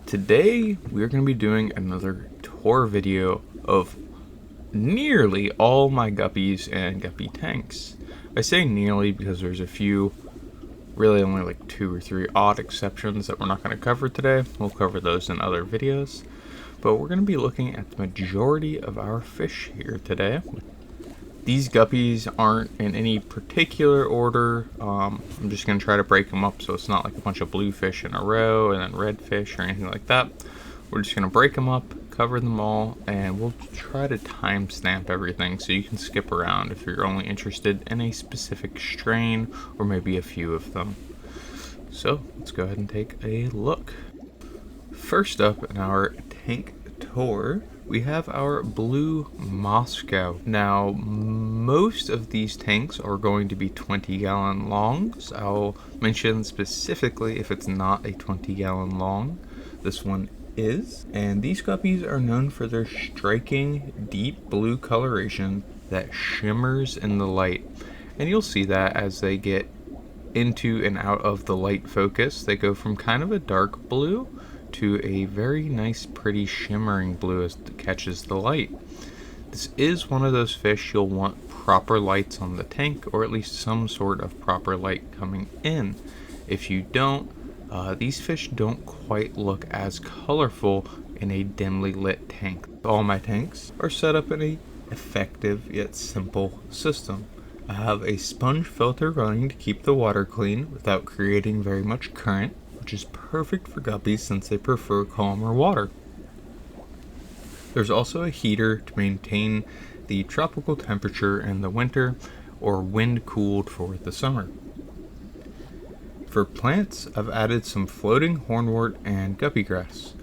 Today we're going to be doing another tour video of nearly all my guppies and guppy tanks. I say nearly because there's a few, really only like 2 or 3 odd exceptions that we're not going to cover today. We'll cover those in other videos, but we're going to be looking at the majority of our fish here today. These guppies aren't in any particular order. I'm just going to try to break them up so it's not like a bunch of blue fish in a row and then red fish or anything like that. We're just going to break them up, cover them all, and we'll try to timestamp everything so you can skip around if you're only interested in a specific strain or maybe a few of them. So let's go ahead and take a look. First up in our tank tour, we have our blue Moscow. Now, most of these tanks are going to be 20-gallon longs. I'll mention specifically if it's not a 20-gallon long. This one is. And these guppies are known for their striking deep blue coloration that shimmers in the light. And you'll see that as they get into and out of the light focus. They go from kind of a dark blue to a very nice pretty shimmering blue as it catches the light. This is one of those fish you'll want proper lights on the tank, or at least some sort of proper light coming in. If you don't, these fish don't quite look as colorful in a dimly lit tank. All my tanks are set up in a effective yet simple system. I have a sponge filter running to keep the water clean without creating very much current, which is perfect for guppies since they prefer calmer water. There's also a heater to maintain the tropical temperature in the winter, or wind cooled for the summer. For plants, I've added some floating hornwort and guppy grass.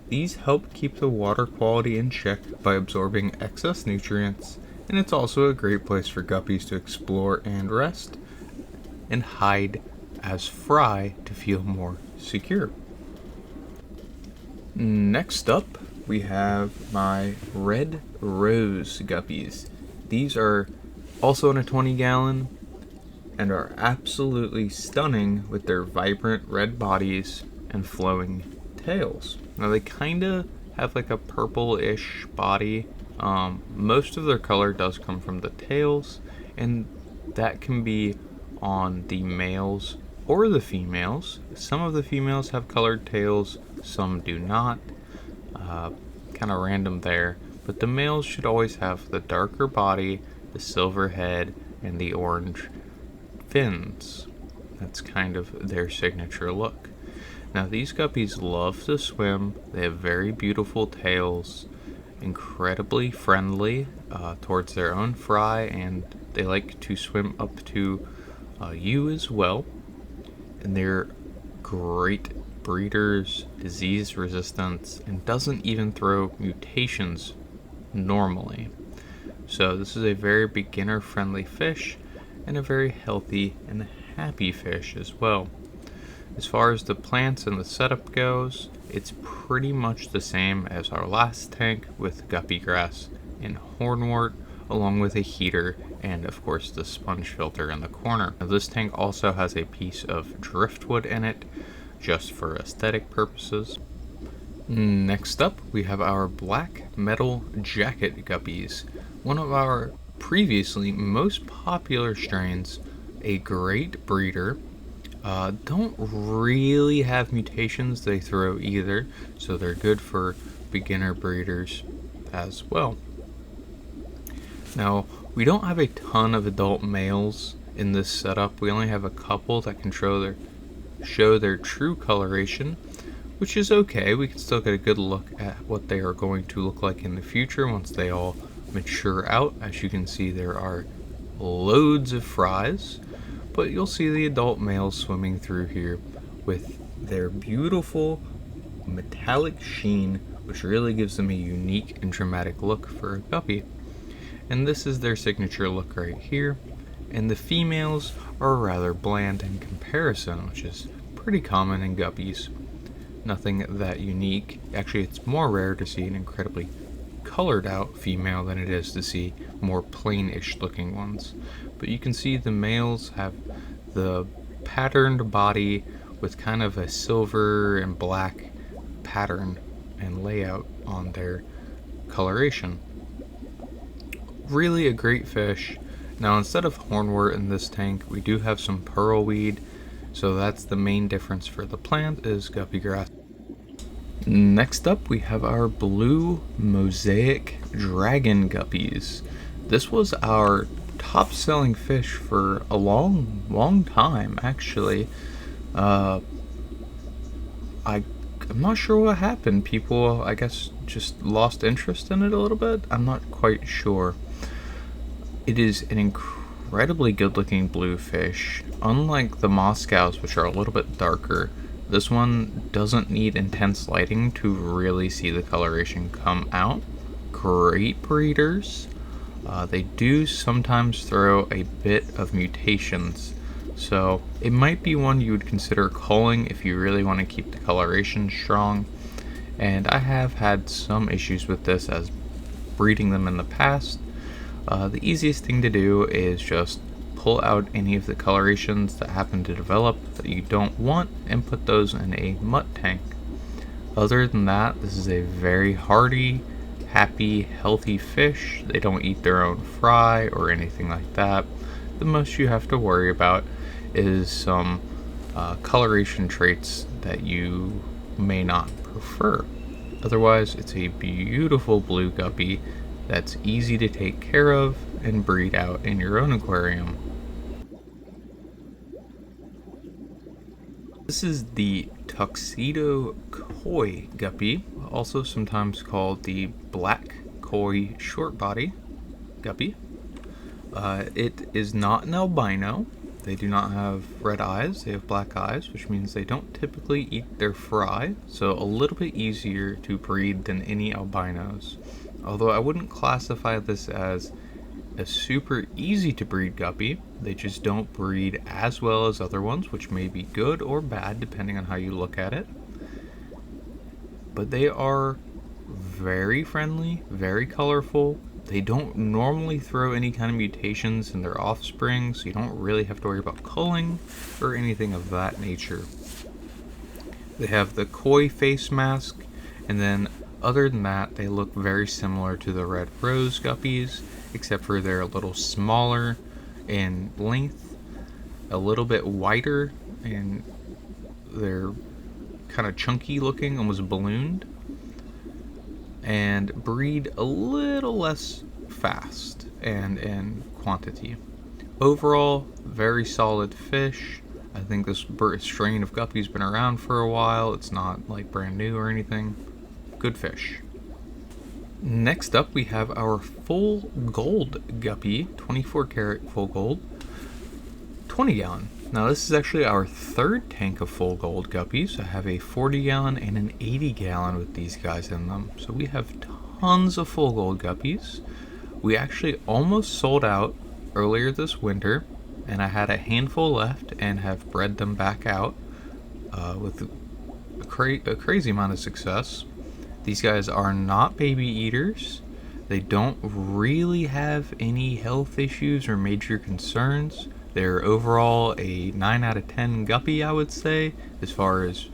These help keep the water quality in check by absorbing excess nutrients, and it's also a great place for guppies to explore and rest, and hide as fry to feel more secure. Next up, we have my red Rose Guppies. These are also in a 20-gallon and are absolutely stunning with their vibrant red bodies and flowing tails. Now they kind of have like a purple-ish body. Most of their color does come from the tails, and that can be on the males or the females. Some of the females have colored tails, some do not. Kind of random there, but the males should always have the darker body, the silver head, and the orange fins. That's kind of their signature look. Now these guppies love to swim. They have very beautiful tails, incredibly friendly towards their own fry, and they like to swim up to you as well. And they're great breeders, disease resistance, and doesn't even throw mutations normally. So this is a very beginner friendly fish and a very healthy and happy fish as well. As far as the plants and the setup goes, it's pretty much the same as our last tank with guppy grass and hornwort, along with a heater and of course the sponge filter in the corner. Now, this tank also has a piece of driftwood in it just for aesthetic purposes. Next up, we have our black metal jacket guppies, one of our previously most popular strains, a great breeder. Don't really have mutations they throw either, so they're good for beginner breeders as well. Now, we don't have a ton of adult males in this setup. We only have a couple that can show their true coloration, which is okay. We can still get a good look at what they are going to look like in the future once they all mature out. As you can see, there are loads of fries, but you'll see the adult males swimming through here with their beautiful metallic sheen, which really gives them a unique and dramatic look for a guppy. And this is their signature look right here. And the females are rather bland in comparison, which is pretty common in guppies. Nothing that unique. Actually, it's more rare to see an incredibly colored out female than it is to see more plain-ish looking ones. But you can see the males have the patterned body with kind of a silver and black pattern and layout on their coloration. Really a great fish. Now instead of hornwort in this tank, we do have some pearlweed, so that's the main difference for the plant is guppy grass. Next up we have our blue Mosaic dragon guppies. This was our top selling fish for a long time actually. I'm not sure what happened. People, I guess, just lost interest in it a little bit. I'm not quite sure. It is an incredibly good looking blue fish. Unlike the Moscows, which are a little bit darker, this one doesn't need intense lighting to really see the coloration come out. Great breeders. They do sometimes throw a bit of mutations, so it might be one you would consider culling if you really want to keep the coloration strong. And I have had some issues with this as breeding them in the past. The easiest thing to do is just pull out any of the colorations that happen to develop that you don't want and put those in a mutt tank. Other than that, this is a very hardy, happy, healthy fish. They don't eat their own fry or anything like that. The most you have to worry about is some coloration traits that you may not prefer. Otherwise, it's a beautiful blue guppy that's easy to take care of and breed out in your own aquarium. This is the Tuxedo Koi Guppy, also sometimes called the black koi short body guppy. It is not an albino. They do not have red eyes, they have black eyes, which means they don't typically eat their fry, so a little bit easier to breed than any albinos. Although I wouldn't classify this as a super easy to breed guppy. They just don't breed as well as other ones, which may be good or bad depending on how you look at it. But they are very friendly, very colorful. They don't normally throw any kind of mutations in their offspring, so you don't really have to worry about culling or anything of that nature. They have the koi face mask, and then other than that, they look very similar to the red Rose Guppies, except for they're a little smaller in length, a little bit wider, and they're kind of chunky looking, almost ballooned, and breed a little less fast and in quantity. Overall, very solid fish. I think this strain of guppy's been around for a while. It's not like brand new or anything. Good fish. Next up we have our full gold guppy, 24 karat full gold, 20 gallon. Now this is actually our third tank of full gold guppies. I have a 40 gallon and an 80 gallon with these guys in them. So we have tons of full gold guppies. We actually almost sold out earlier this winter, and I had a handful left and have bred them back out with a crazy amount of success. These guys are not baby eaters. They don't really have any health issues or major concerns. They're overall a 9 out of 10 guppy, I would say, as far as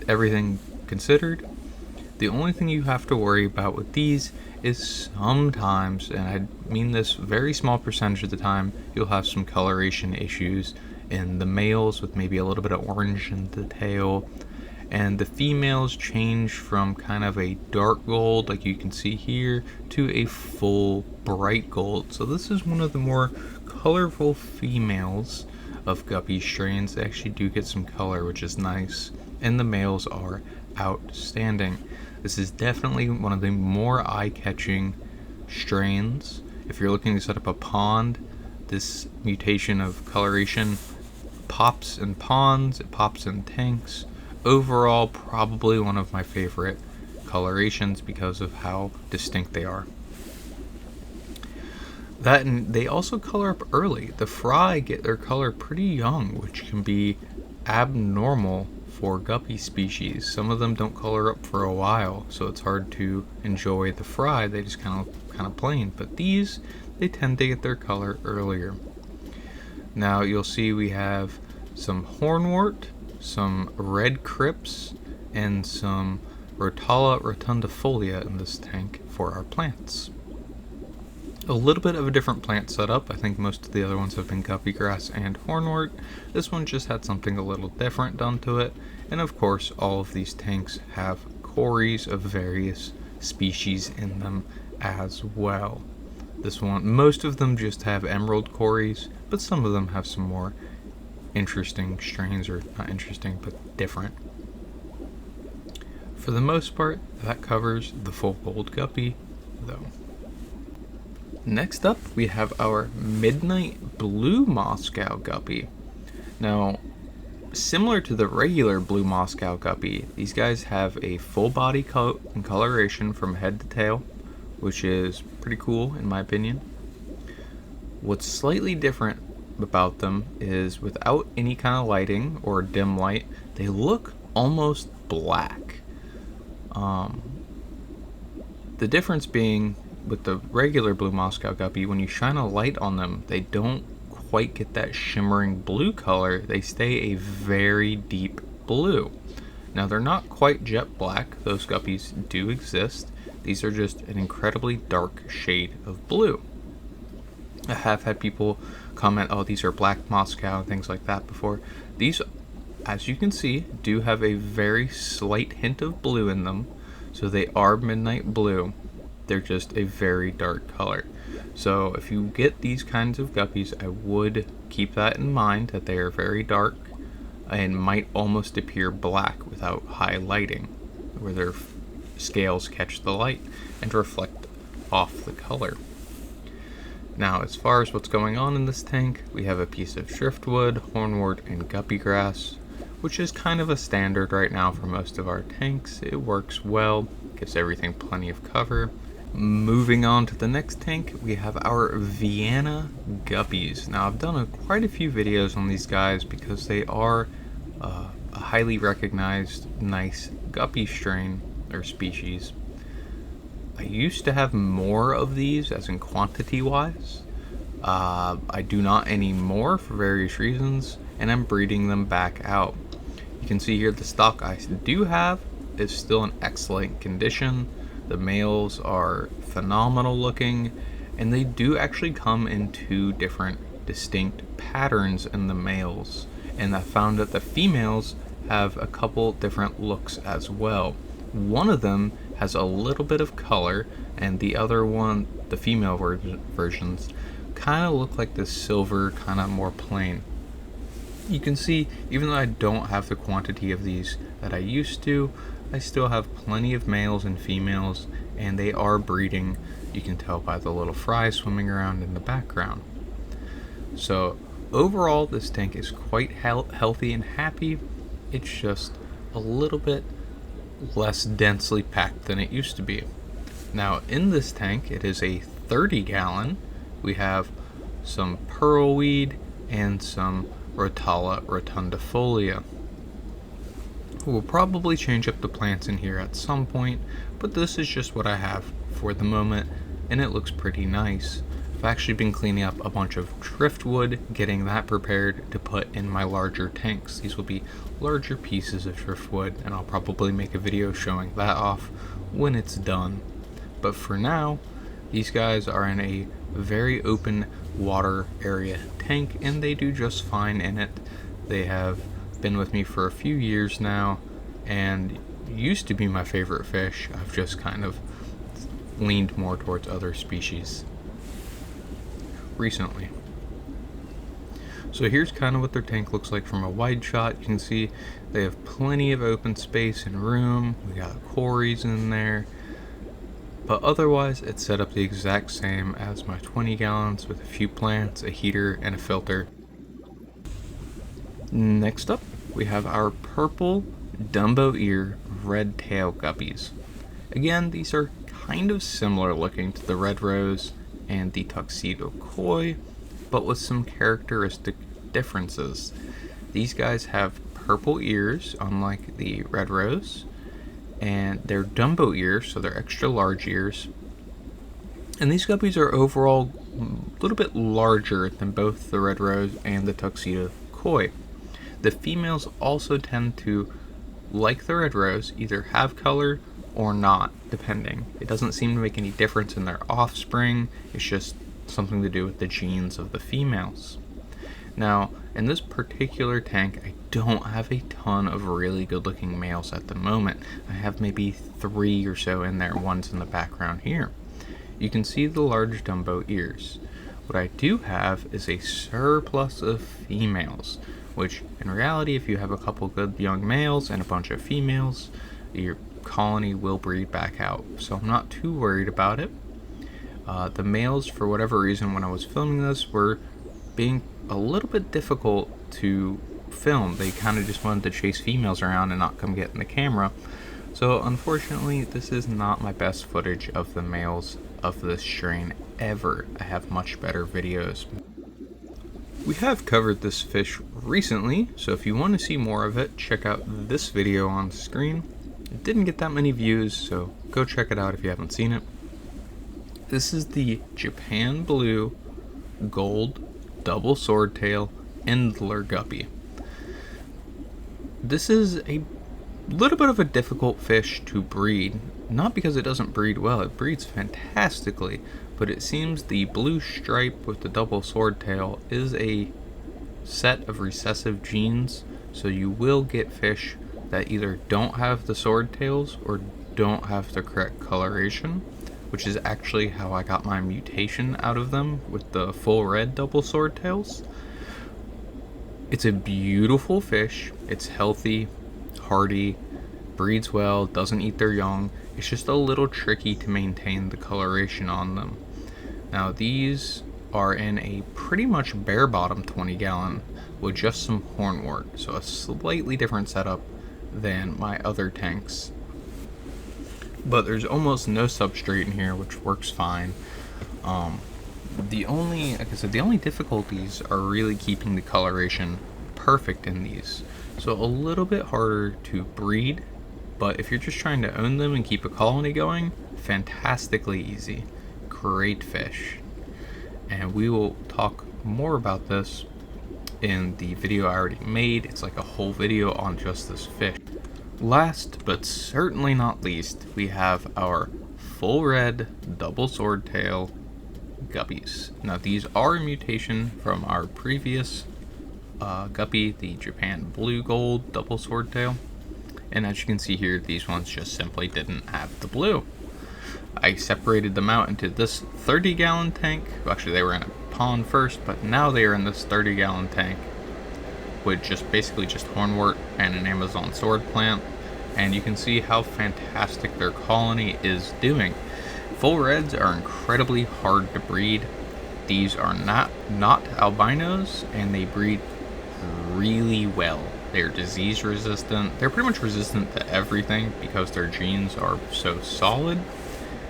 everything considered. The only thing you have to worry about with these is sometimes, and I mean this very small percentage of the time, you'll have some coloration issues in the males with maybe a little bit of orange in the tail. And the females change from kind of a dark gold, like you can see here, to a full bright gold. So this is one of the more colorful females of guppy strains. They actually do get some color, which is nice. And the males are outstanding. This is definitely one of the more eye-catching strains. If you're looking to set up a pond, this mutation of coloration pops in ponds, it pops in tanks. Overall, probably one of my favorite colorations because of how distinct they are. That, and they also color up early. The fry get their color pretty young, which can be abnormal for guppy species. Some of them don't color up for a while, so it's hard to enjoy the fry. They just kind of plain. But these, they tend to get their color earlier. Now you'll see we have some hornwort, some red crips, and some Rotala rotundifolia in this tank for our plants. A little bit of a different plant setup. I think most of the other ones have been guppy grass and hornwort. This one just had something a little different done to it. And of course, all of these tanks have cories of various species in them as well. This one, most of them just have emerald cories, but some of them have some more interesting strains, or not interesting, but different. For the most part, that covers the full gold guppy, though. Next up, we have our midnight blue Moscow guppy. Now, similar to the regular blue Moscow guppy, these guys have a full body coat and coloration from head to tail, which is pretty cool in my opinion. What's slightly different about them is without any kind of lighting or dim light, they look almost black. The difference being, with the regular blue Moscow guppy, when you shine a light on them, they don't quite get that shimmering blue color. They stay a very deep blue. Now, they're not quite jet black. Those guppies do exist. These are just an incredibly dark shade of blue. I have had people comment, oh, these are black Moscow and things like that before. These, as you can see, do have a very slight hint of blue in them. So they are midnight blue. They're just a very dark color. So if you get these kinds of guppies, I would keep that in mind, that they are very dark and might almost appear black without high lighting, where their scales catch the light and reflect off the color. Now, as far as what's going on in this tank, we have a piece of driftwood, hornwort, and guppy grass, which is kind of a standard right now for most of our tanks. It works well, gives everything plenty of cover. Moving on to the next tank, we have our Vienna Guppies. Now, I've done quite a few videos on these guys because they are a highly recognized, nice guppy strain or species. I used to have more of these, as in quantity-wise. I do not anymore for various reasons, and I'm breeding them back out. You can see here the stock I do have is still in excellent condition. The males are phenomenal looking, and they do actually come in two different distinct patterns in the males. And I found that the females have a couple different looks as well. One of them has a little bit of color, and the other one, the female versions, kind of look like this silver, kind of more plain. You can see, even though I don't have the quantity of these that I used to, I still have plenty of males and females, and they are breeding. You can tell by the little fry swimming around in the background. So overall, this tank is quite healthy and happy. It's just a little bit less densely packed than it used to be. Now, in this tank, it is a 30-gallon. We have some pearlweed and some Rotala rotundifolia. We'll probably change up the plants in here at some point, but this is just what I have for the moment, and it looks pretty nice. I've actually been cleaning up a bunch of driftwood, getting that prepared to put in my larger tanks. These will be larger pieces of driftwood, and I'll probably make a video showing that off when it's done. But for now, these guys are in a very open water area tank, and they do just fine in it. They have been with me for a few years now, and used to be my favorite fish. I've just kind of leaned more towards other species recently. So here's kind of what their tank looks like from a wide shot. You can see they have plenty of open space and room. We got cories in there, but otherwise it's set up the exact same as my 20 gallons with a few plants, a heater, and a filter. Next up, we have our purple Dumbo ear red tail guppies. Again, these are kind of similar looking to the red rose and the Tuxedo Koi, but with some characteristic differences. These guys have purple ears, unlike the red rose, and they're Dumbo ears, so they're extra large ears. And these guppies are overall a little bit larger than both the red rose and the Tuxedo Koi. The females also tend to like the red rose, either have color or not, depending. It doesn't seem to make any difference in their offspring. It's just something to do with the genes of the females. Now, in this particular tank, I don't have a ton of really good looking males at the moment. I have maybe 3 or so in there, one's in the background here. You can see the large Dumbo ears. What I do have is a surplus of females, which in reality, if you have a couple good young males and a bunch of females, your colony will breed back out. So I'm not too worried about it. The males, for whatever reason, when I was filming this, were being a little bit difficult to film. They kind of just wanted to chase females around and not come get in the camera. So unfortunately, this is not my best footage of the males of this strain ever. I have much better videos. We have covered this fish recently, so if you want to see more of it, check out this video on the screen. It didn't get that many views, so go check it out if you haven't seen it. This is the Japan Blue Gold Double Swordtail Endler Guppy. This is a little bit of a difficult fish to breed, not because it doesn't breed well, it breeds fantastically, but it seems the blue stripe with the double swordtail is a set of recessive genes, so you will get fish that either don't have the swordtails or don't have the correct coloration, which is actually how I got my mutation out of them with the full red double swordtails. It's a beautiful fish. It's healthy, hardy, breeds well, doesn't eat their young. It's just a little tricky to maintain the coloration on them. Now these are in a pretty much bare bottom 20 gallon with just some hornwort, so a slightly different setup than my other tanks. But there's almost no substrate in here, which works fine. The only difficulties are really keeping the coloration perfect in these. So a little bit harder to breed, but if you're just trying to own them and keep a colony going, fantastically easy. Great fish. And we will talk more about this in the video I already made. It's like a whole video on just this fish. Last but certainly not least, we have our full red double swordtail guppies. Now these are a mutation from our previous guppy, the Japan Blue Gold double swordtail, and as you can see here, these ones just simply didn't have the blue. I separated them out into this 30 gallon tank. Well, actually they were in a pond first, but now they are in this 30 gallon tank with just basically just hornwort and an Amazon sword plant, and you can see how fantastic their colony is doing. Full reds are incredibly hard to breed. These are not albinos, and they breed really well. They're disease resistant. They're pretty much resistant to everything because their genes are so solid,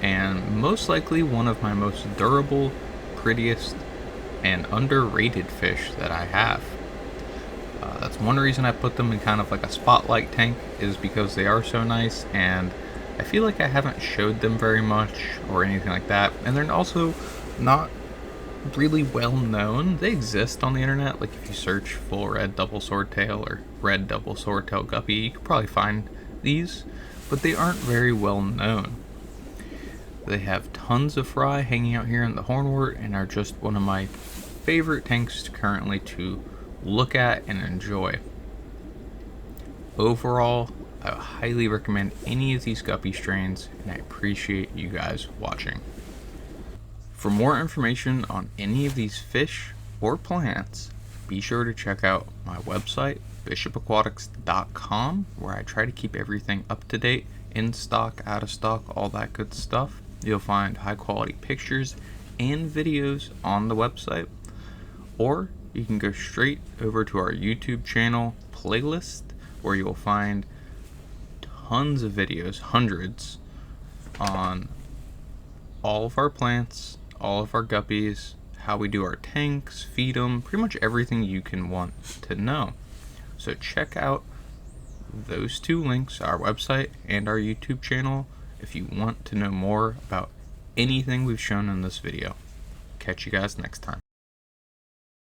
and most likely one of my most durable, prettiest, and underrated fish that I have. That's one reason I put them in kind of like a spotlight tank, is because they are so nice, and I feel like I haven't showed them very much or anything like that, and they're also not really well known. They exist on the internet, like if you search full red double swordtail or red double swordtail guppy, you could probably find these, but they aren't very well known. They have tons of fry hanging out here in the hornwort and are just one of my favorite tanks currently to look at and enjoy. Overall, I highly recommend any of these guppy strains, and I appreciate you guys watching. For more information on any of these fish or plants, be sure to check out my website, bishopaquatics.com, where I try to keep everything up to date, in stock, out of stock, all that good stuff. You'll find high quality pictures and videos on the website, or you can go straight over to our YouTube channel playlist, where you'll find tons of videos, hundreds, on all of our plants, all of our guppies, how we do our tanks, feed them, pretty much everything you can want to know. So check out those two links, our website and our YouTube channel, if you want to know more about anything we've shown in this video. Catch you guys next time.